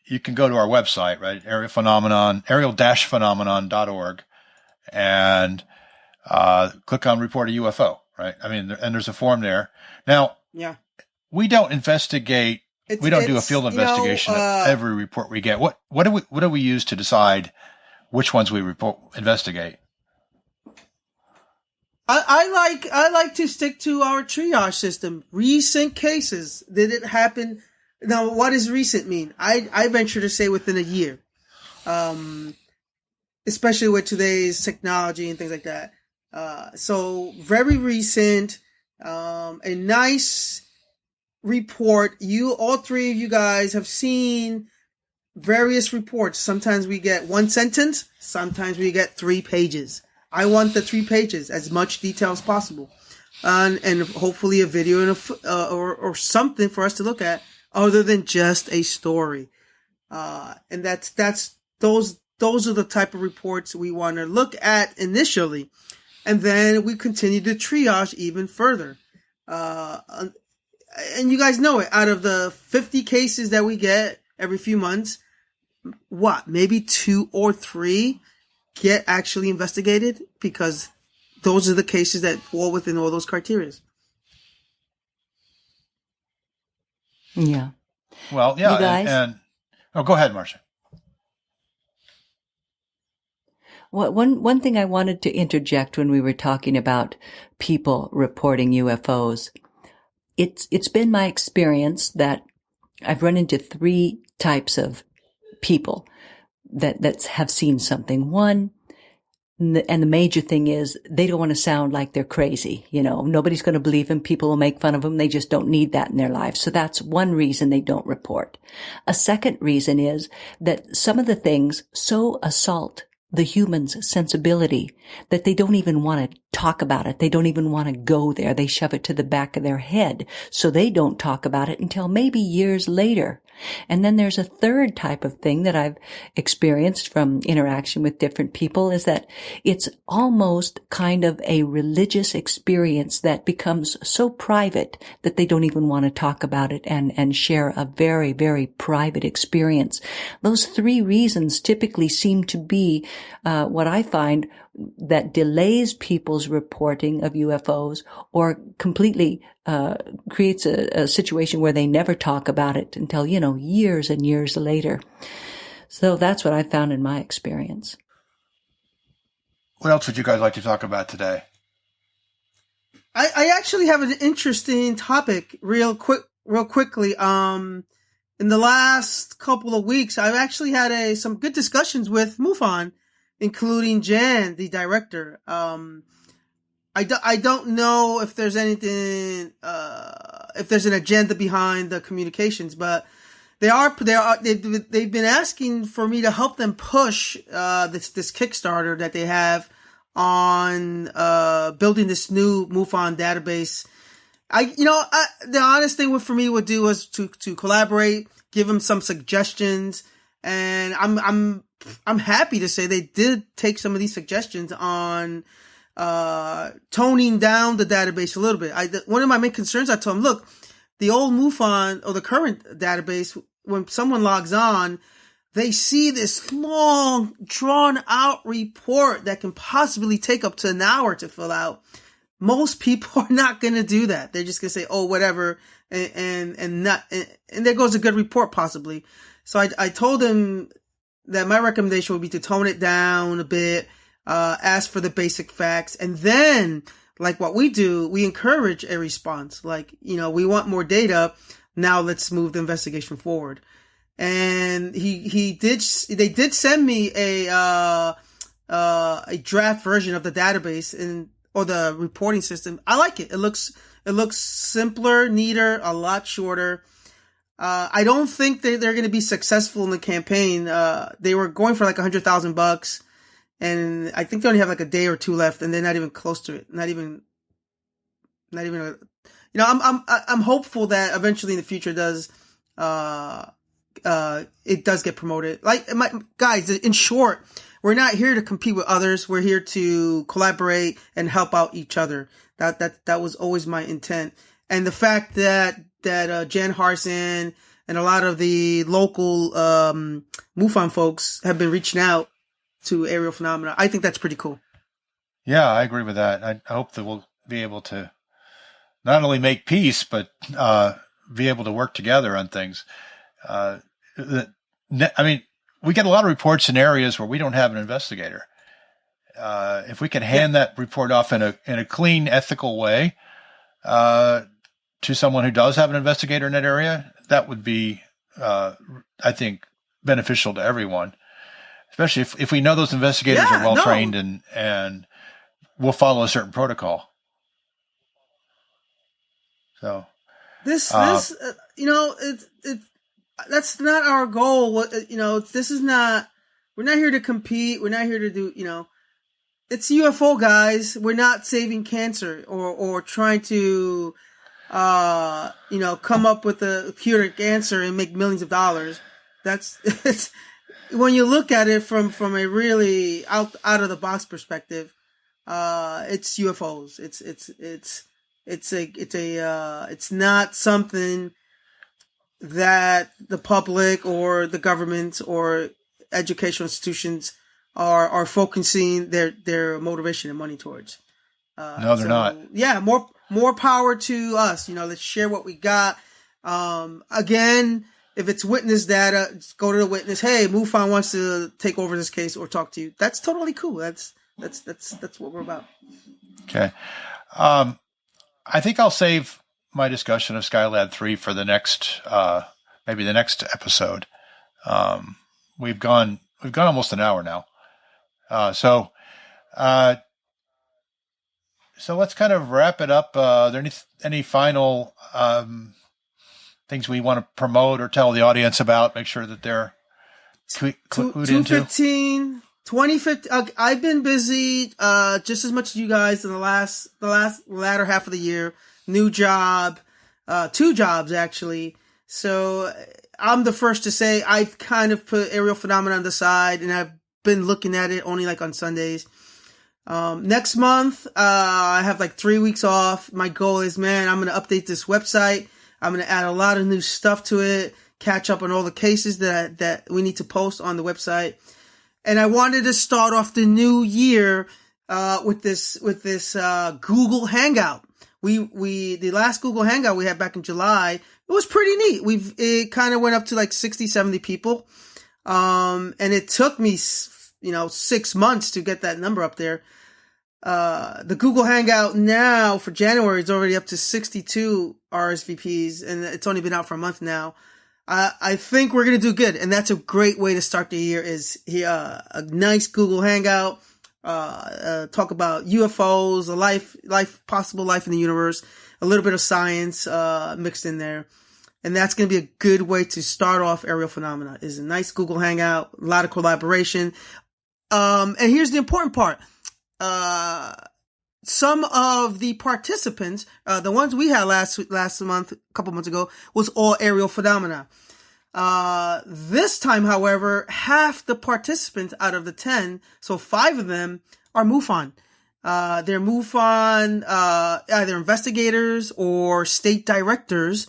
you can go to our website, right? aerial-phenomenon.org and click on report a UFO, right? And there's a form there. Now, yeah, we don't investigate. We don't do a field investigation of every report we get. What do we use to decide which ones we investigate? I like to stick to our triage system. Recent cases. Did it happen? Now, what does recent mean? I venture to say within a year. Especially with today's technology and things like that. So very recent, a nice report. All three of you guys have seen various reports. Sometimes we get one sentence. Sometimes we get 3 pages. I want the 3 pages, as much detail as possible, and hopefully a video and or something for us to look at, other than just a story. And those are the type of reports we want to look at initially, and then we continue to triage even further. And you guys know it. Out of the 50 cases that we get every few months, maybe 2 or 3 get actually investigated, because those are the cases that fall within all those criteria. Yeah. Well, yeah. You guys? Go ahead, Marsha. Well, one thing I wanted to interject when we were talking about people reporting UFOs, it's been my experience that I've run into 3 types of people that have seen something. One, and the major thing is they don't want to sound like they're crazy. Nobody's going to believe them. People will make fun of them. They just don't need that in their lives. So that's one reason they don't report. A second reason is that some of the things so assault the human's sensibility that they don't even want to talk about it. They don't even want to go there. They shove it to the back of their head. So they don't talk about it until maybe years later. And then there's a third type of thing that I've experienced from interaction with different people is that it's almost kind of a religious experience that becomes so private that they don't even want to talk about it and share a very, very private experience. Those three reasons typically seem to be what I find that delays people's reporting of UFOs or completely creates a situation where they never talk about it until, years and years later. So that's what I found in my experience. What else would you guys like to talk about today? I actually have an interesting topic real quickly. In the last couple of weeks, I've actually had some good discussions with MUFON, including Jan, the director. I don't know if there's anything, if there's an agenda behind the communications, but they've been asking for me to help them push, this Kickstarter that they have on, building this new MUFON database. The honest thing for me would do was to collaborate, give them some suggestions, and I'm happy to say they did take some of these suggestions on toning down the database a little bit. One of my main concerns, I told them, look, the old MUFON or the current database, when someone logs on, they see this long, drawn out report that can possibly take up to an hour to fill out. Most people are not going to do that. They're just going to say, oh, whatever. And there goes a good report possibly. So I told them that my recommendation would be to tone it down a bit, ask for the basic facts. And then, like what we do, we encourage a response. Like, we want more data. Now let's move the investigation forward. And they did send me a draft version of the database or the reporting system. I like it. It looks simpler, neater, a lot shorter. I don't think they're going to be successful in the campaign. They were going for like $100,000, and I think they only have like a day or two left, and they're not even close to it. Not even. I'm hopeful that eventually in the future it does get promoted. Like guys, in short, we're not here to compete with others. We're here to collaborate and help out each other. That was always my intent. And the fact that Jan Harson and a lot of the local MUFON folks have been reaching out to aerial phenomena, I think that's pretty cool. Yeah, I agree with that. I hope that we'll be able to not only make peace, but be able to work together on things. We get a lot of reports in areas where we don't have an investigator. If we can hand that report off in a clean, ethical way to someone who does have an investigator in that area, that would be, I think, beneficial to everyone. Especially if we know those investigators are well trained and will follow a certain protocol. So that's not our goal. This is not. We're not here to compete. We're not here to do. It's UFO guys. We're not saving cancer or trying to, come up with a curative answer and make millions of dollars. It's when you look at it from a really out of the box perspective, it's UFOs. It's not something that the public or the government or educational institutions are focusing their motivation and money towards. No, they're not. Yeah, more power to us. Let's share what we got. Again, if it's witness data, just go to the witness. Hey, MUFON wants to take over this case or talk to you. That's totally cool. That's what we're about. Okay. I think I'll save my discussion of Skylab 3 for the next, maybe the next episode. We've gone almost an hour now. So let's kind of wrap it up. Are there any final, things we want to promote or tell the audience about? Make sure that they're clued into. 2015. I've been busy, just as much as you guys in the latter half of the year. New job, 2 jobs actually. So I'm the first to say I've kind of put aerial phenomena on the side, and I've been looking at it only like on Sundays. Next month, I have like 3 weeks off. My goal is, man, I'm going to update this website. I'm going to add a lot of new stuff to it, catch up on all the cases that we need to post on the website. And I wanted to start off the new year, with this Google Hangout. The last Google Hangout we had back in July, it was pretty neat. It kind of went up to like 60, 70 people. And it took me, 6 months to get that number up there. The Google Hangout now for January is already up to 62 RSVPs, and it's only been out for a month now. I think we're going to do good, and that's a great way to start the year is a nice Google Hangout, talk about UFOs, possible life in the universe, a little bit of science, mixed in there. And that's going to be a good way to start off aerial phenomena is a nice Google Hangout, a lot of collaboration. And here's the important part. Some of the participants, the ones we had last month, a couple months ago, was all aerial phenomena. This time, however, half the participants out of the 10, so 5 of them are MUFON. They're MUFON, either investigators or state directors,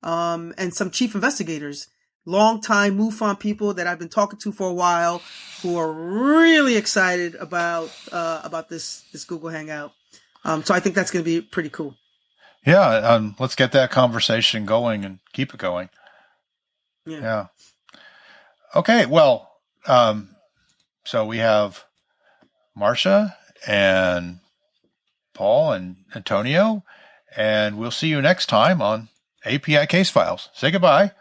and some chief investigators. Long-time MUFON people that I've been talking to for a while who are really excited about this Google Hangout. So I think that's going to be pretty cool. Yeah. Let's get that conversation going and keep it going. Yeah. Okay. Well, so we have Marsha and Paul and Antonio, and we'll see you next time on API Case Files. Say goodbye.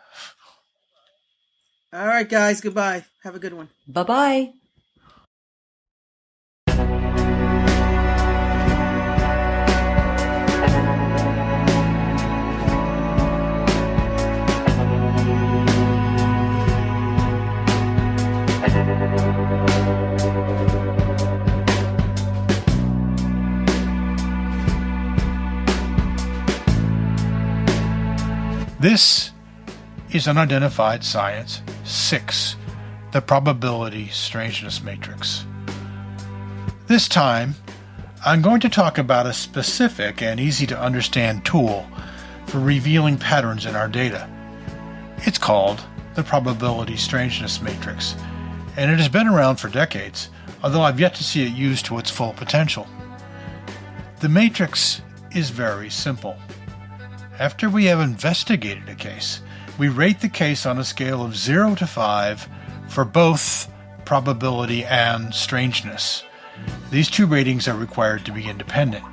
All right, guys. Goodbye. Have a good one. Bye-bye. This is Unidentified Science 6, the Probability Strangeness Matrix. This time, I'm going to talk about a specific and easy-to-understand tool for revealing patterns in our data. It's called the Probability Strangeness Matrix, and it has been around for decades, although I've yet to see it used to its full potential. The matrix is very simple. After we have investigated a case, we rate the case on a scale of 0 to 5 for both probability and strangeness. These two ratings are required to be independent.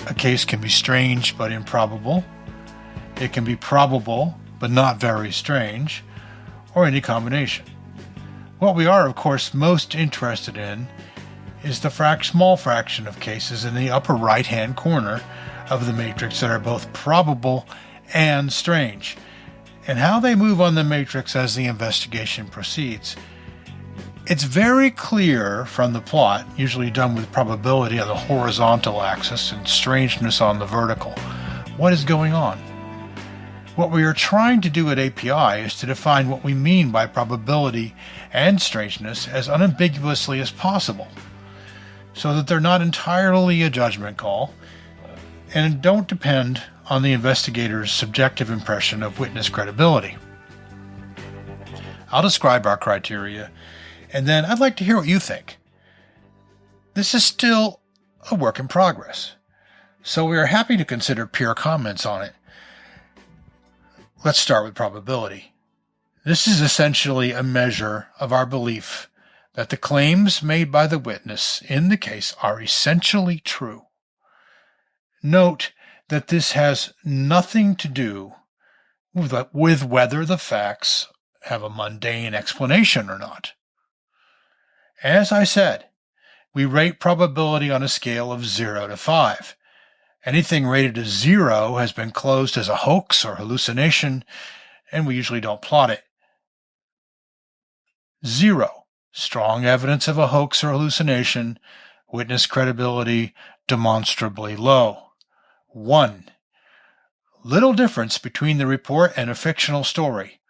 A case can be strange but improbable. It can be probable but not very strange, or any combination. What we are, of course, most interested in is the small fraction of cases in the upper right-hand corner of the matrix that are both probable and strange, and how they move on the matrix as the investigation proceeds. It's very clear from the plot, usually done with probability on the horizontal axis and strangeness on the vertical, what is going on. What we are trying to do at API is to define what we mean by probability and strangeness as unambiguously as possible, so that they're not entirely a judgment call and don't depend on the investigator's subjective impression of witness credibility. I'll describe our criteria, and then I'd like to hear what you think. This is still a work in progress, so we are happy to consider peer comments on it. Let's start with probability. This is essentially a measure of our belief that the claims made by the witness in the case are essentially true. Note that this has nothing to do with whether the facts have a mundane explanation or not. As I said, we rate probability on a scale of 0 to 5. Anything rated as 0 has been closed as a hoax or hallucination, and we usually don't plot it. 0. Strong evidence of a hoax or hallucination, witness credibility demonstrably low. 1. Little difference between the report and a fictional story.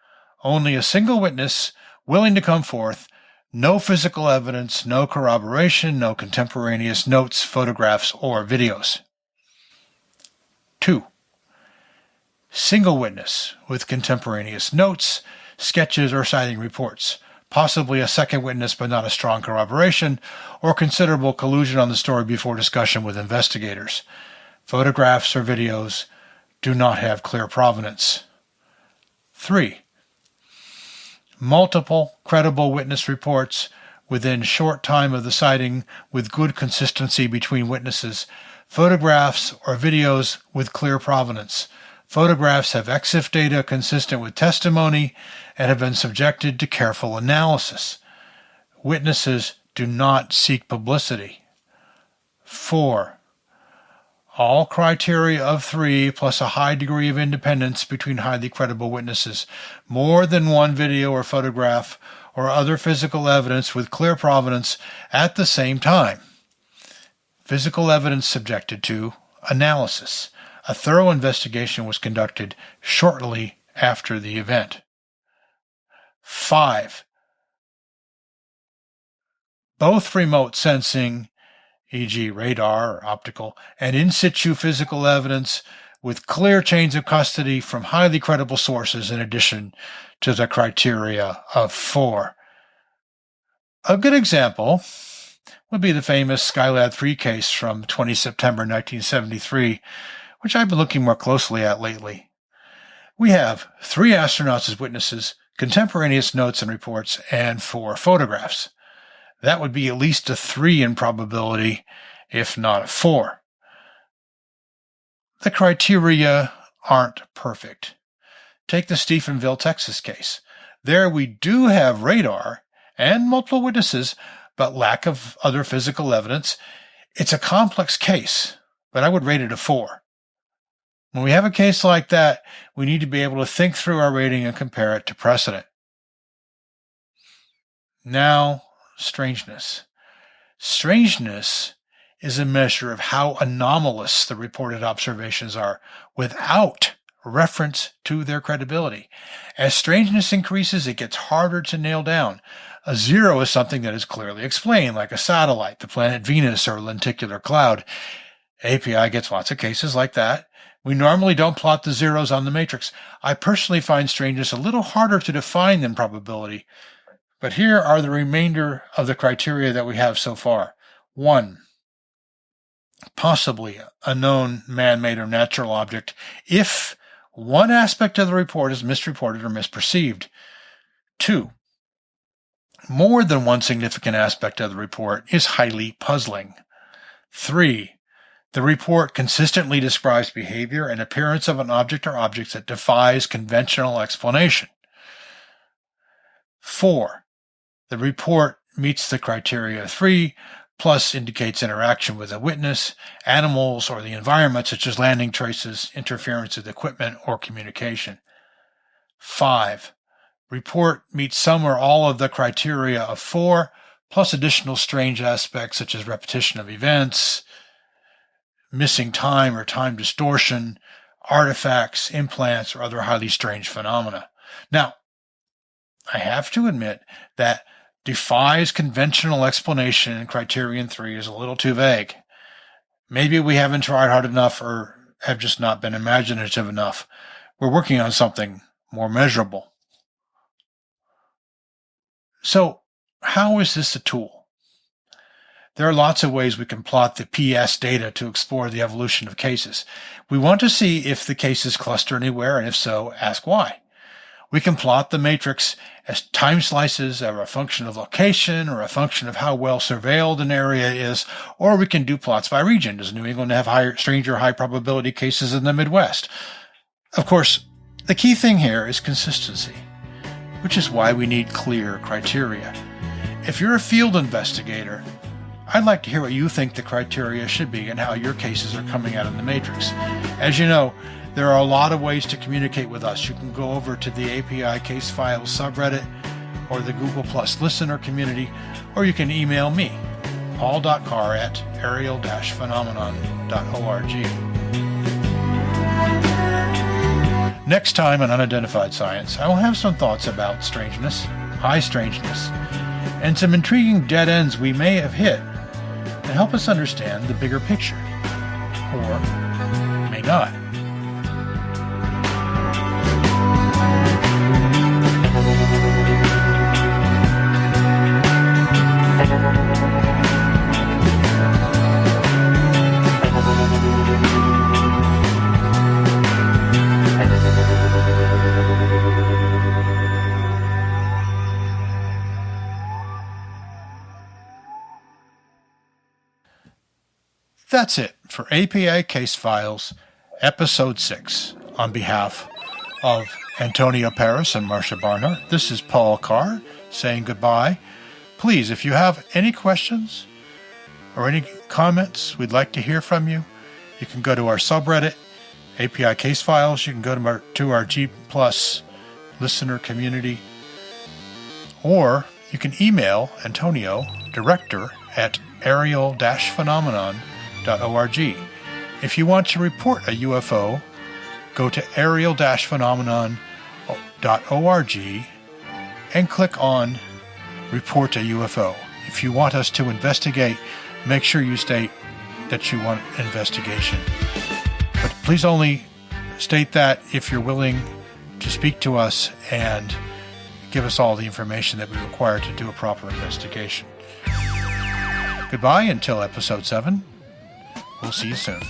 Only a single witness willing to come forth. No physical evidence, no corroboration, no contemporaneous notes, photographs, or videos. 2. Single witness with contemporaneous notes, sketches, or citing reports. Possibly a second witness but not a strong corroboration, or considerable collusion on the story before discussion with investigators. Photographs or videos do not have clear provenance. 3. Multiple credible witness reports within short time of the sighting with good consistency between witnesses. Photographs or videos with clear provenance. Photographs have EXIF data consistent with testimony and have been subjected to careful analysis. Witnesses do not seek publicity. 4. All criteria of 3 plus a high degree of independence between highly credible witnesses. More than one video or photograph or other physical evidence with clear provenance at the same time. Physical evidence subjected to analysis. A thorough investigation was conducted shortly after the event. 5. Both remote sensing, e.g. radar or optical, and in situ physical evidence with clear chains of custody from highly credible sources in addition to the criteria of 4. A good example would be the famous Skylab 3 case from 20 September 1973, which I've been looking more closely at lately. We have 3 astronauts as witnesses, contemporaneous notes and reports, and 4 photographs. That would be at least a 3 in probability, if not a 4. The criteria aren't perfect. Take the Stephenville, Texas case. There we do have radar and multiple witnesses, but lack of other physical evidence. It's a complex case, but I would rate it a 4. When we have a case like that, we need to be able to think through our rating and compare it to precedent. Now, strangeness. Strangeness is a measure of how anomalous the reported observations are without reference to their credibility. As strangeness increases, it gets harder to nail down. A 0 is something that is clearly explained, like a satellite, the planet Venus, or a lenticular cloud. API gets lots of cases like that. We normally don't plot the zeros on the matrix. I personally find strangeness a little harder to define than probability. But here are the remainder of the criteria that we have so far. 1. Possibly a known man-made or natural object if one aspect of the report is misreported or misperceived. 2. More than one significant aspect of the report is highly puzzling. 3. The report consistently describes behavior and appearance of an object or objects that defies conventional explanation. 4. The report meets the criteria 3, plus indicates interaction with a witness, animals, or the environment, such as landing traces, interference with equipment, or communication. 5. Report meets some or all of the criteria of 4, plus additional strange aspects such as repetition of events, missing time or time distortion, artifacts, implants, or other highly strange phenomena. Now, I have to admit that defies conventional explanation in criterion 3 is a little too vague. Maybe we haven't tried hard enough or have just not been imaginative enough. We're working on something more measurable. So, how is this a tool? There are lots of ways we can plot the PS data to explore the evolution of cases. We want to see if the cases cluster anywhere, and if so, ask why. We can plot the matrix as time slices or a function of location or a function of how well surveilled an area is, or we can do plots by region. Does New England have stranger high probability cases in the Midwest? Of course, the key thing here is consistency, which is why we need clear criteria. If you're a field investigator, I'd like to hear what you think the criteria should be and how your cases are coming out in the matrix. As you know, there are a lot of ways to communicate with us. You can go over to the API Case Files subreddit or the Google Plus listener community, or you can email me, paul.carr@aerial-phenomenon.org. Next time on Unidentified Science, I will have some thoughts about strangeness, high strangeness, and some intriguing dead ends we may have hit to help us understand the bigger picture, or may not. That's it for API Case Files, Episode 6. On behalf of Antonio Paris and Marsha Barnhart, this is Paul Carr saying goodbye. Please, if you have any questions or any comments, we'd like to hear from you. You can go to our subreddit, API Case Files. You can go to our G+ listener community. Or you can email Antonio, director at aerial-phenomenon.org. If you want to report a UFO, go to aerial-phenomenon.org and click on Report a UFO. If you want us to investigate, make sure you state that you want investigation. But please only state that if you're willing to speak to us and give us all the information that we require to do a proper investigation. Goodbye until episode 7. We'll see you soon.